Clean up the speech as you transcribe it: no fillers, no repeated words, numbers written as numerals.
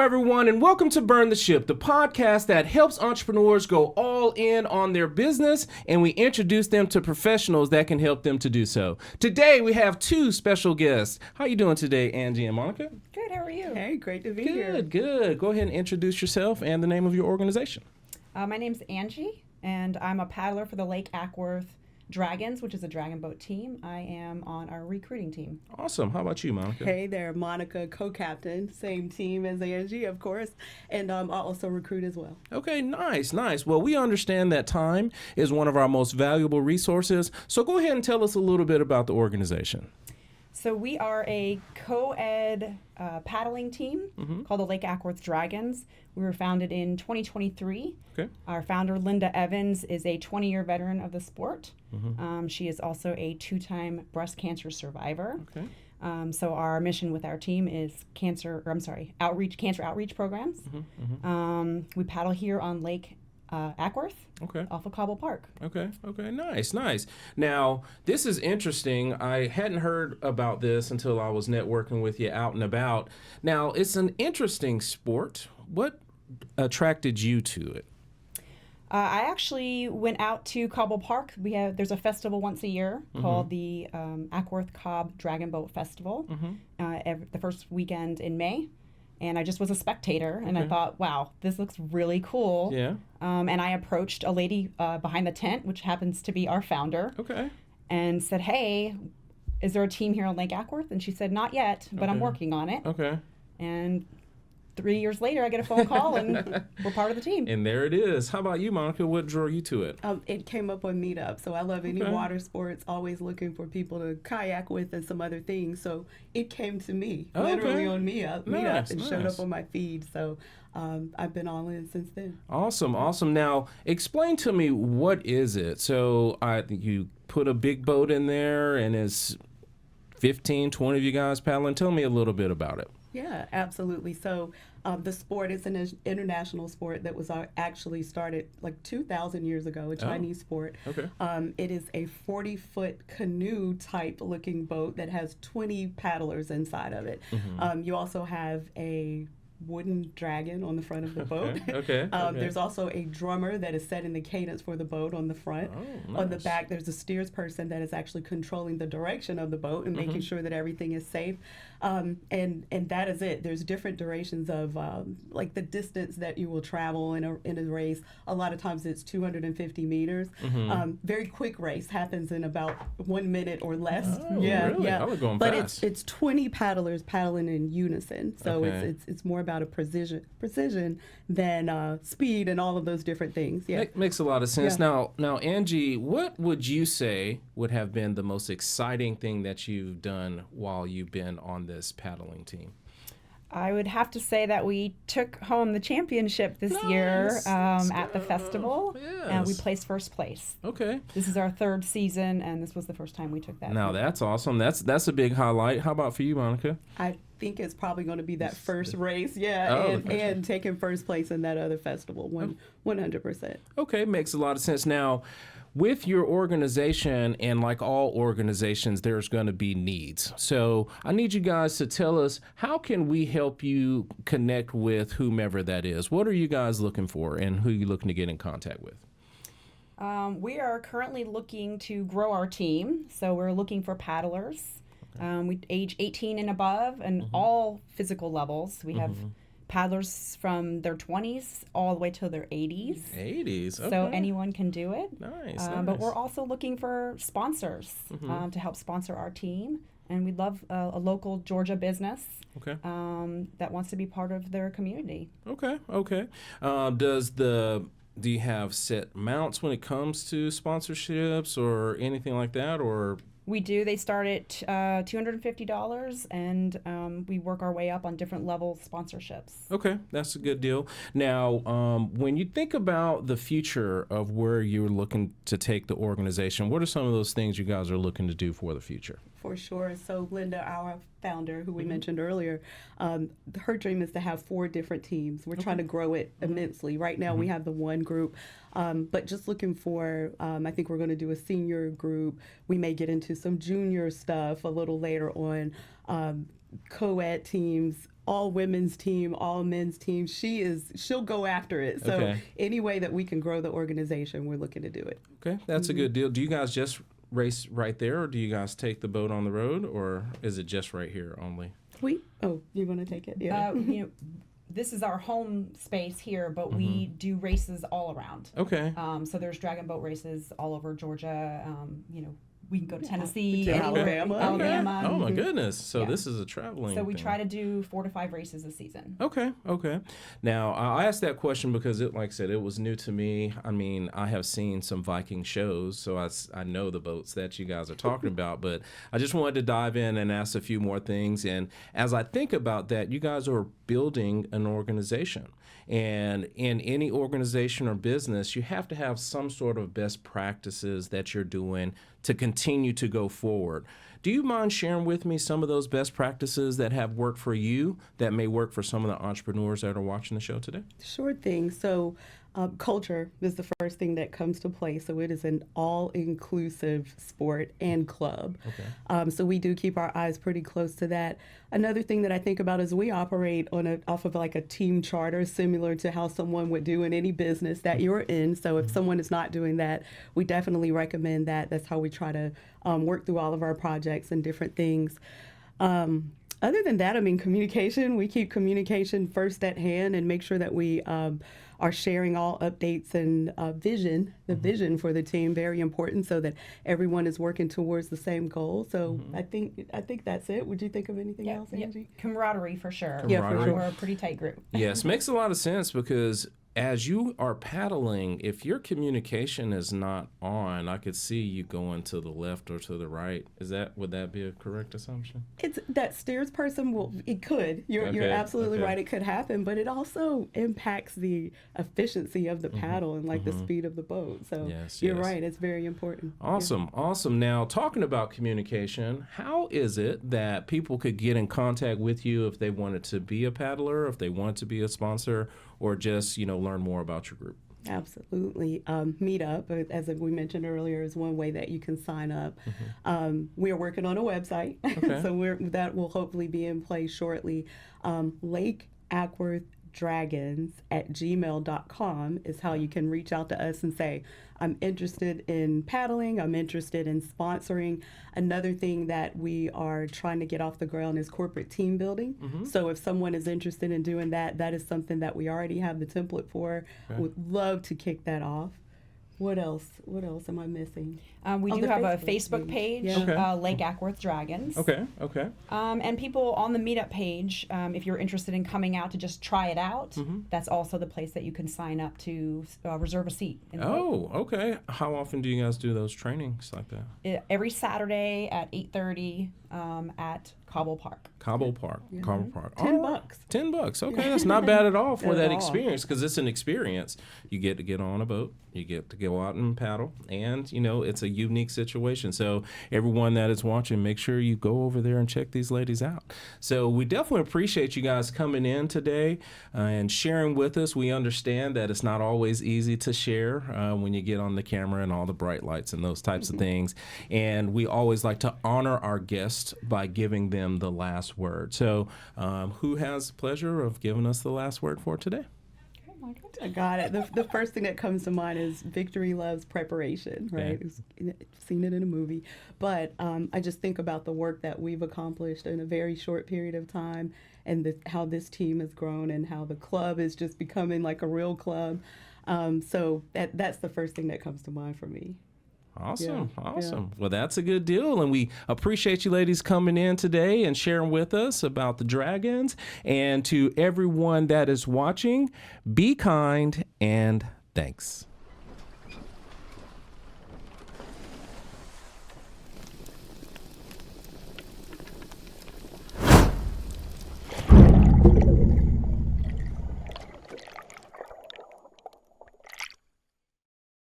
everyone, and welcome to Burn the Ship, the podcast that helps entrepreneurs go all in on their business, and we introduce them to professionals that can help them to do so. Today, we have two special guests. How are you doing today, Angie and Monica? Good, how are you? Hey, great to be here. Good. Go ahead and introduce yourself and the name of your organization. My name's Angie, and I'm a paddler for the Lake Acworth Dragons, which is a dragon boat team. I am on our recruiting team. Awesome. How about you, Monica? Hey there, Monica, co-captain, same team as Angie, of course, and I also recruit as well. Okay, nice. Well, we understand that time is one of our most valuable resources, so go ahead and tell us a little bit about the organization. So we are a co-ed paddling team called the Lake Acworth Dragons. We were founded in 2023. Okay. Our founder, Linda Evans, is a 20-year veteran of the sport. She is also a two-time breast cancer survivor. Okay. So our mission with our team is cancer outreach programs. We paddle here on Lake Acworth, off of Cobble Park. Okay, nice. Now, this is interesting. I hadn't heard about this until I was networking with you out and about. Now, it's an interesting sport. What attracted you to it? I actually went out to Cobble Park. There's a festival once a year called the Acworth Cobb Dragon Boat Festival, the first weekend in May. And I just was a spectator, and I thought, wow, this looks really cool. Yeah. And I approached a lady behind the tent, which happens to be our founder, and said, hey, is there a team here on Lake Acworth? And she said, not yet, but I'm working on it. Okay. And 3 years later, I get a phone call, and we're part of the team. And there it is. How about you, Monica? What drew you to it? It came up on Meetup, so I love any water sports, always looking for people to kayak with and some other things. So it came to me, literally on Meetup, and showed up on my feed. So I've been all in since then. Awesome. Now, explain to me, what is it? So you put a big boat in there, and it's 15, 20 of you guys paddling. Tell me a little bit about it. Yeah, absolutely. So the sport is an international sport that was actually started like 2,000 years ago, a Chinese sport. Okay. It is a 40-foot canoe type looking boat that has 20 paddlers inside of it. You also have a wooden dragon on the front of the boat. There's also a drummer that is setting the cadence for the boat on the front. Nice. On the back, there's a steers person that is actually controlling the direction of the boat and making sure that everything is safe. And that is it. There's different durations of like the distance that you will travel in a race. A lot of times it's 250 meters. Very quick race happens in about 1 minute or less. Really? I was going but fast. it's 20 paddlers paddling in unison. So it's more about a precision than speed and all of those different things. Yeah, makes a lot of sense. Now, Angie, what would you say would have been the most exciting thing that you've done while you've been on this paddling team? I would have to say that we took home the championship this year at the festival, and we placed first place. Okay. This is our third season, and this was the first time we took that. Now, that's awesome. That's a big highlight. How about for you, Monica? I think it's probably going to be that first race, and taking first place in that other festival, 100%. Okay, makes a lot of sense. Now, with your organization, and like all organizations, there's going to be needs. So I need you guys to tell us, how can we help you connect with whomever that is? What are you guys looking for, and who are you looking to get in contact with? We are currently looking to grow our team, so we're looking for paddlers. We age 18 and above, and all physical levels. We have paddlers from their 20s all the way to their 80s. 80s, okay. So anyone can do it. Nice. But we're also looking for sponsors to help sponsor our team. And we'd love a local Georgia business that wants to be part of their community. Okay. Do you have set amounts when it comes to sponsorships or anything like that, or? We do. They start at $250, and we work our way up on different level sponsorships. Okay, that's a good deal. Now, when you think about the future of where you're looking to take the organization, what are some of those things you guys are looking to do for the future? For sure. So Linda, our founder, who we mentioned earlier, her dream is to have 4 different teams. We're trying to grow it immensely. Right now we have the one group, but just looking for, I think we're going to do a senior group. We may get into some junior stuff a little later on, co-ed teams, all women's team, all men's team. She'll go after it. So Okay. any way that we can grow the organization, we're looking to do it. Okay, that's a good deal. Do you guys just race right there, or do you guys take the boat on the road, or is it just right here only? You want to take it? Yeah. This is our home space here, but we do races all around. Okay. So there's dragon boat races all over Georgia. We can go to Tennessee, to anywhere, Alabama. Alabama. Oh my goodness! So Yeah. this is a traveling. So we thing. try to do 4 to 5 races a season. Okay. Now, I asked that question because like I said, it was new to me. I mean, I have seen some Viking shows, so I know the boats that you guys are talking about, but I just wanted to dive in and ask a few more things. And as I think about that, you guys are building an organization. And in any organization or business, you have to have some sort of best practices that you're doing to continue to go forward. Do you mind sharing with me some of those best practices that have worked for you that may work for some of the entrepreneurs that are watching the show today? Sure thing. So culture is the first thing that comes to play. So it is an all-inclusive sport and club. Okay. So we do keep our eyes pretty close to that. Another thing that I think about is we operate off of like a team charter, similar to how someone would do in any business that you're in. So if someone is not doing that, we definitely recommend that. That's how we try to work through all of our projects and different things. Other than that, I mean, communication, we keep communication first at hand and make sure that we are sharing all updates and vision for the team, very important, so that everyone is working towards the same goal. So I think that's it. Would you think of anything else, Angie? Camaraderie for sure. Yeah, for sure. We're a pretty tight group. Yes, makes a lot of sense because as you are paddling, if your communication is not on, I could see you going to the left or to the right. Would that be a correct assumption? It's that steers person it could. You're absolutely right. It could happen, but it also impacts the efficiency of the paddle and like the speed of the boat. So you're right. It's very important. Awesome. Now, talking about communication, how is it that people could get in contact with you if they wanted to be a paddler, if they wanted to be a sponsor, or just, learn more about your group? Absolutely. Meetup, as we mentioned earlier, is one way that you can sign up. We are working on a website, so that will hopefully be in place shortly. Lake Acworth Dragons at gmail.com is how you can reach out to us and say, I'm interested in paddling, I'm interested in sponsoring. Another thing that we are trying to get off the ground is corporate team building. So if someone is interested in doing that, that is something that we already have the template for. Would love to kick that off. What else am I missing? We do have a Facebook page, Lake Acworth Dragons. Okay. And people on the meetup page, if you're interested in coming out to just try it out, that's also the place that you can sign up to reserve a seat. In the boat. Okay. How often do you guys do those trainings like that? Every Saturday at 8:30 at Cobble Park. Cobble Park. $10. $10. Okay, that's not bad at all for that experience, because it's an experience. You get to get on a boat, you get to go out and paddle, and it's a unique situation. So everyone that is watching, make sure you go over there and check these ladies out. So we definitely appreciate you guys coming in today and sharing with us. We understand that it's not always easy to share when you get on the camera and all the bright lights and those types of things. And we always like to honor our guests by giving them the last word. So who has the pleasure of giving us the last word for today? I got it. The first thing that comes to mind is victory loves preparation, right? Seen it in a movie. But I just think about the work that we've accomplished in a very short period of time, and how this team has grown and how the club is just becoming like a real club. So that's the first thing that comes to mind for me. Awesome. Well, that's a good deal. And we appreciate you ladies coming in today and sharing with us about the Dragons. And to everyone that is watching, be kind and thanks.